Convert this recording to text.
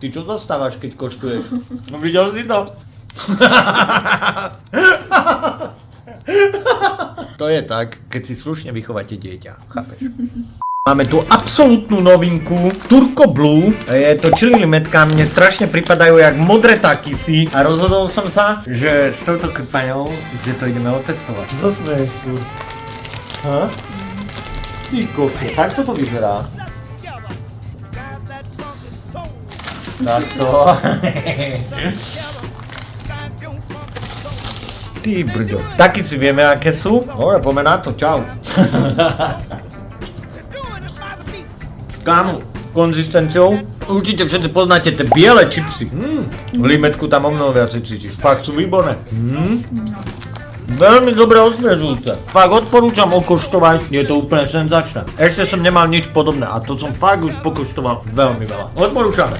Ty čo dostávaš, keď koštuješ? No videl si to? To je tak, keď si slušne vychováte dieťa, chápeš? Máme tu absolútnu novinku, Turco Blue, je to chili limetka, mne strašne pripadajú jak modré takisy a rozhodol som sa, že s touto krpaňou, že to ideme otestovať. Čo sa smeješ tu? Ha? Ty kokso, tak toto vyzerá. Takto. Ty brďo. Taky si vieme, aké sú? Dobre, poďme na to, čau. Kámo, konzistenciou určite všetci poznáte tie biele čipsy. Limetku tam o mnoho viacej cítiš, fakt sú výborné. Veľmi dobre osviežujúce. Fakt odporúčam okoštovať, je to úplne senzačné. Ešte som nemal nič podobné a to som fakt už pokoštoval veľmi veľa. Odporúčame.